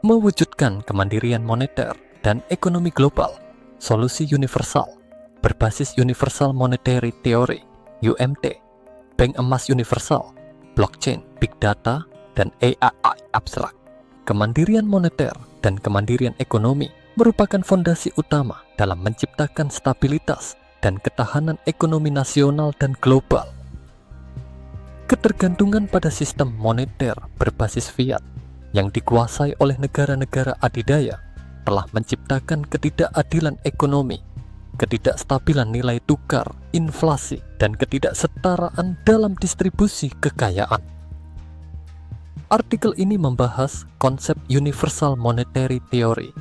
Mewujudkan kemandirian moneter dan ekonomi global, solusi universal berbasis Universal Monetary Theory (UMT), bank emas universal, blockchain, big data, dan AI abstrak. Kemandirian moneter dan kemandirian ekonomi merupakan fondasi utama dalam menciptakan stabilitas dan ketahanan ekonomi nasional dan global. Ketergantungan pada sistem moneter berbasis fiat yang dikuasai oleh negara-negara adidaya telah menciptakan ketidakadilan ekonomi, ketidakstabilan nilai tukar, inflasi, dan ketidaksetaraan dalam distribusi kekayaan. Artikel ini membahas konsep Universal Monetary Theory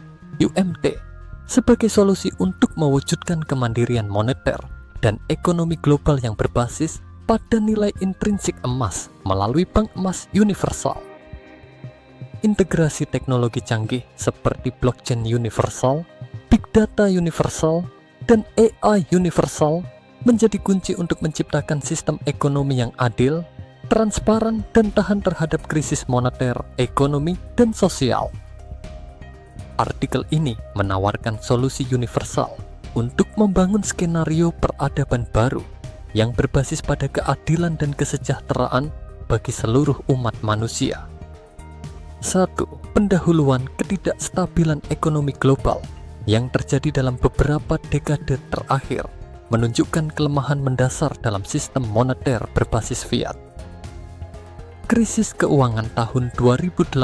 (UMT) sebagai solusi untuk mewujudkan kemandirian moneter dan ekonomi global yang berbasis pada nilai intrinsik emas melalui bank emas universal. Integrasi teknologi canggih seperti blockchain universal, big data universal, dan AI universal menjadi kunci untuk menciptakan sistem ekonomi yang adil, transparan, dan tahan terhadap krisis moneter, ekonomi, dan sosial. Artikel ini menawarkan solusi universal untuk membangun skenario peradaban baru yang berbasis pada keadilan dan kesejahteraan bagi seluruh umat manusia. 1. Pendahuluan ketidakstabilan ekonomi global yang terjadi dalam beberapa dekade terakhir menunjukkan kelemahan mendasar dalam sistem moneter berbasis fiat. Krisis keuangan tahun 2008,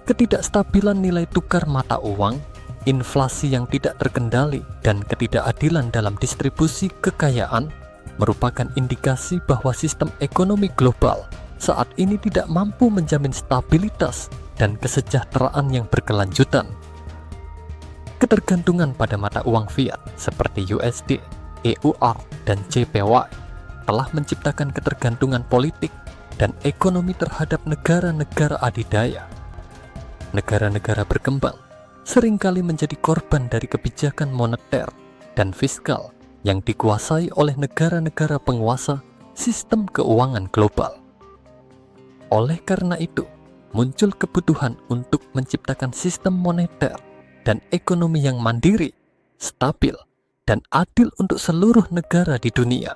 ketidakstabilan nilai tukar mata uang, inflasi yang tidak terkendali, dan ketidakadilan dalam distribusi kekayaan merupakan indikasi bahwa sistem ekonomi global saat ini tidak mampu menjamin stabilitas dan kesejahteraan yang berkelanjutan. Ketergantungan pada mata uang fiat seperti USD, EUR, dan JPY telah menciptakan ketergantungan politik dan ekonomi terhadap negara-negara adidaya. Negara-negara berkembang seringkali menjadi korban dari kebijakan moneter dan fiskal yang dikuasai oleh negara-negara penguasa sistem keuangan global. Oleh karena itu, muncul kebutuhan untuk menciptakan sistem moneter dan ekonomi yang mandiri, stabil, dan adil untuk seluruh negara di dunia.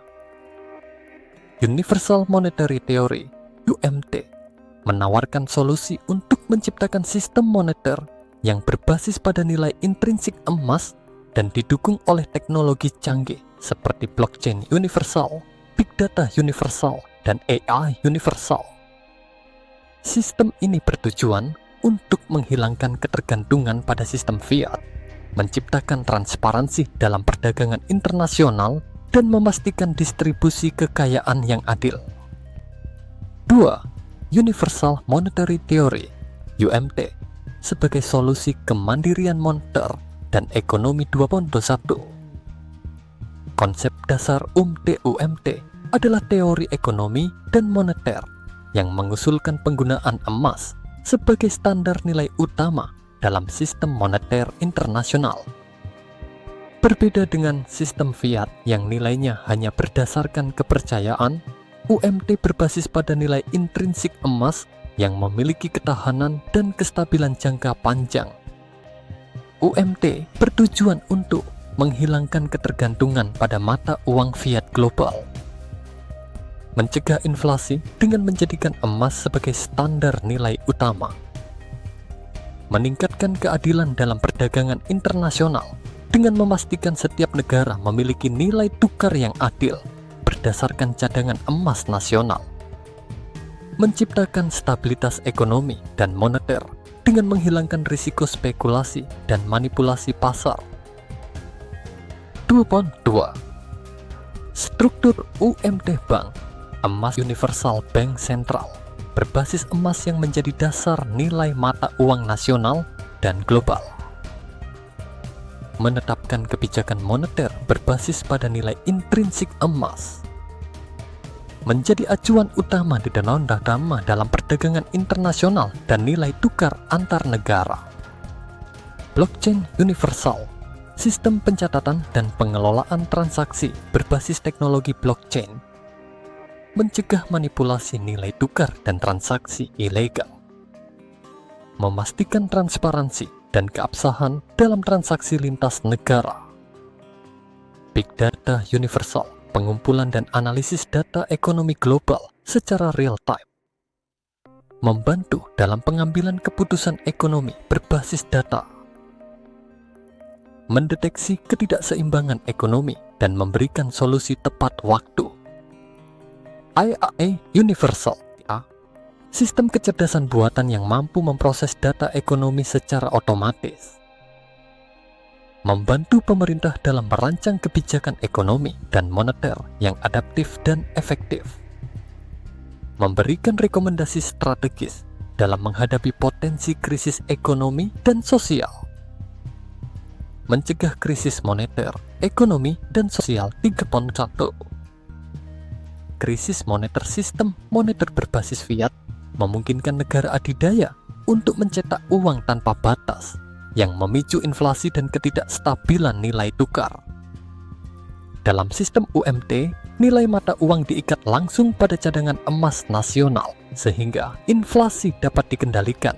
Universal Monetary Theory (UMT) menawarkan solusi untuk menciptakan sistem moneter yang berbasis pada nilai intrinsik emas dan didukung oleh teknologi canggih seperti blockchain universal, big data universal, dan AI universal. Sistem ini bertujuan untuk menghilangkan ketergantungan pada sistem fiat, menciptakan transparansi dalam perdagangan internasional, dan memastikan distribusi kekayaan yang adil. 2. Universal Monetary Theory (UMT) sebagai solusi kemandirian moneter dan ekonomi 2.1. Konsep dasar UMT adalah teori ekonomi dan moneter yang mengusulkan penggunaan emas sebagai standar nilai utama dalam sistem moneter internasional. Berbeda dengan sistem fiat yang nilainya hanya berdasarkan kepercayaan, UMT berbasis pada nilai intrinsik emas yang memiliki ketahanan dan kestabilan jangka panjang. UMT bertujuan untuk menghilangkan ketergantungan pada mata uang fiat global, mencegah inflasi dengan menjadikan emas sebagai standar nilai utama, meningkatkan keadilan dalam perdagangan internasional dengan memastikan setiap negara memiliki nilai tukar yang adil berdasarkan cadangan emas nasional, menciptakan stabilitas ekonomi dan moneter dengan menghilangkan risiko spekulasi dan manipulasi pasar. 2.2. Struktur UMT Bank Emas Universal Bank Sentral berbasis emas yang menjadi dasar nilai mata uang nasional dan global. Menetapkan kebijakan moneter berbasis pada nilai intrinsik emas menjadi acuan utama di dalam perdagangan internasional dan nilai tukar antar negara. Blockchain universal, sistem pencatatan dan pengelolaan transaksi berbasis teknologi blockchain, mencegah manipulasi nilai tukar dan transaksi ilegal. memastikan transparansi dan keabsahan dalam transaksi lintas negara. Big Data Universal, pengumpulan dan analisis data ekonomi global secara real-time. Membantu dalam pengambilan keputusan ekonomi berbasis data. Mendeteksi ketidakseimbangan ekonomi dan memberikan solusi tepat waktu. AI Universal, sistem kecerdasan buatan yang mampu memproses data ekonomi secara otomatis. Membantu pemerintah dalam merancang kebijakan ekonomi dan moneter yang adaptif dan efektif. Memberikan rekomendasi strategis dalam menghadapi potensi krisis ekonomi dan sosial. Mencegah krisis moneter, ekonomi, dan sosial 3.1. Krisis moneter, sistem moneter berbasis fiat memungkinkan negara adidaya untuk mencetak uang tanpa batas yang memicu inflasi dan ketidakstabilan nilai tukar. Dalam sistem UMT, nilai mata uang diikat langsung pada cadangan emas nasional sehingga inflasi dapat dikendalikan.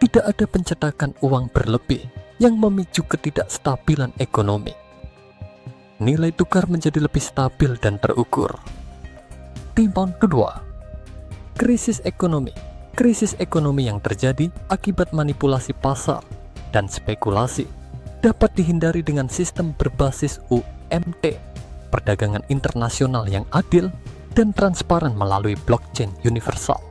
Tidak ada pencetakan uang berlebih yang memicu ketidakstabilan ekonomi. Nilai tukar menjadi lebih stabil dan terukur. Timbang kedua, krisis ekonomi. Krisis ekonomi yang terjadi akibat manipulasi pasar dan spekulasi dapat dihindari dengan sistem berbasis UMT, perdagangan internasional yang adil dan transparan melalui blockchain universal.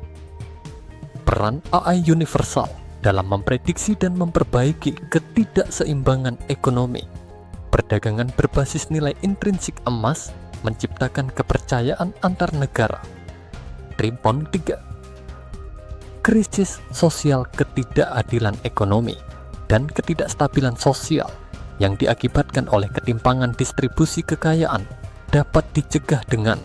Peran AI universal dalam memprediksi dan memperbaiki ketidakseimbangan ekonomi. Perdagangan berbasis nilai intrinsik emas menciptakan kepercayaan antar negara. Trimpon 3. Krisis sosial, ketidakadilan ekonomi dan ketidakstabilan sosial yang diakibatkan oleh ketimpangan distribusi kekayaan dapat dicegah dengan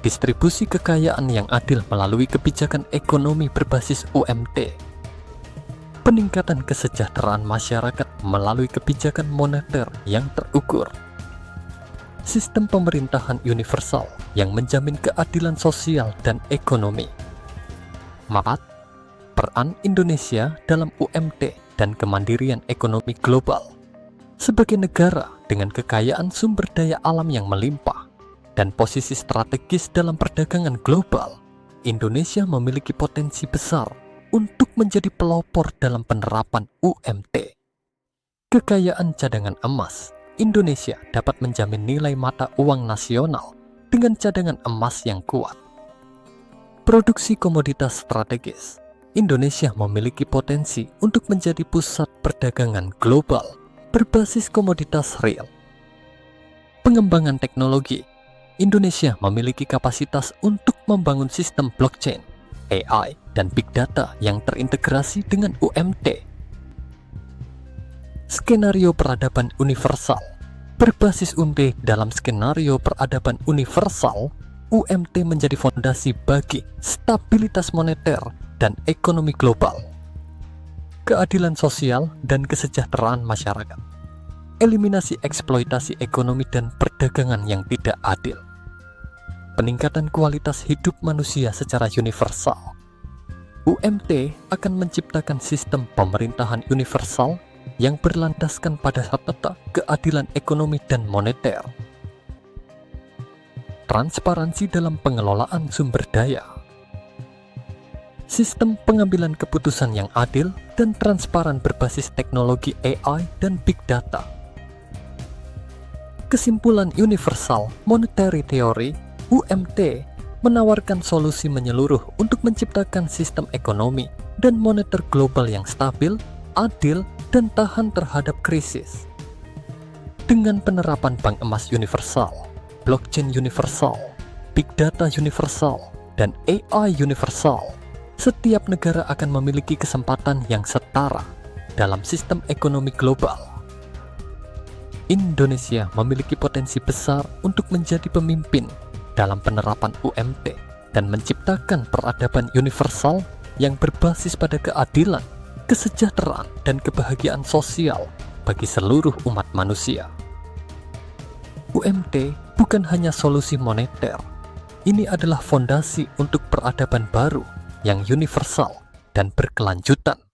distribusi kekayaan yang adil melalui kebijakan ekonomi berbasis UMT, peningkatan kesejahteraan masyarakat melalui kebijakan moneter yang terukur, sistem pemerintahan universal yang menjamin keadilan sosial dan ekonomi. 4. Peran Indonesia dalam UMT dan kemandirian ekonomi global. Sebagai negara dengan kekayaan sumber daya alam yang melimpah dan posisi strategis dalam perdagangan global, Indonesia memiliki potensi besar untuk menjadi pelopor dalam penerapan UMT. Kekayaan cadangan emas, Indonesia dapat menjamin nilai mata uang nasional dengan cadangan emas yang kuat. Produksi komoditas strategis, Indonesia memiliki potensi untuk menjadi pusat perdagangan global berbasis komoditas real. Pengembangan teknologi, Indonesia memiliki kapasitas untuk membangun sistem blockchain, AI, dan big data yang terintegrasi dengan UMT. Skenario peradaban universal berbasis UMT. Dalam skenario peradaban universal, UMT menjadi fondasi bagi stabilitas moneter dan ekonomi global, keadilan sosial dan kesejahteraan masyarakat, eliminasi eksploitasi ekonomi dan perdagangan yang tidak adil, peningkatan kualitas hidup manusia secara universal. UMT akan menciptakan sistem pemerintahan universal yang berlandaskan pada tata keadilan ekonomi dan moneter, transparansi dalam pengelolaan sumber daya, sistem pengambilan keputusan yang adil dan transparan berbasis teknologi AI dan big data. Kesimpulan universal monetary theory UMT menawarkan solusi menyeluruh untuk menciptakan sistem ekonomi dan moneter global yang stabil, adil, dan tahan terhadap krisis. Dengan penerapan bank emas universal, blockchain universal, big data universal, dan AI universal, setiap negara akan memiliki kesempatan yang setara dalam sistem ekonomi global. Indonesia memiliki potensi besar untuk menjadi pemimpin dalam penerapan UMT dan menciptakan peradaban universal yang berbasis pada keadilan, kesejahteraan, dan kebahagiaan sosial bagi seluruh umat manusia. UMT bukan hanya solusi moneter, ini adalah fondasi untuk peradaban baru yang universal dan berkelanjutan.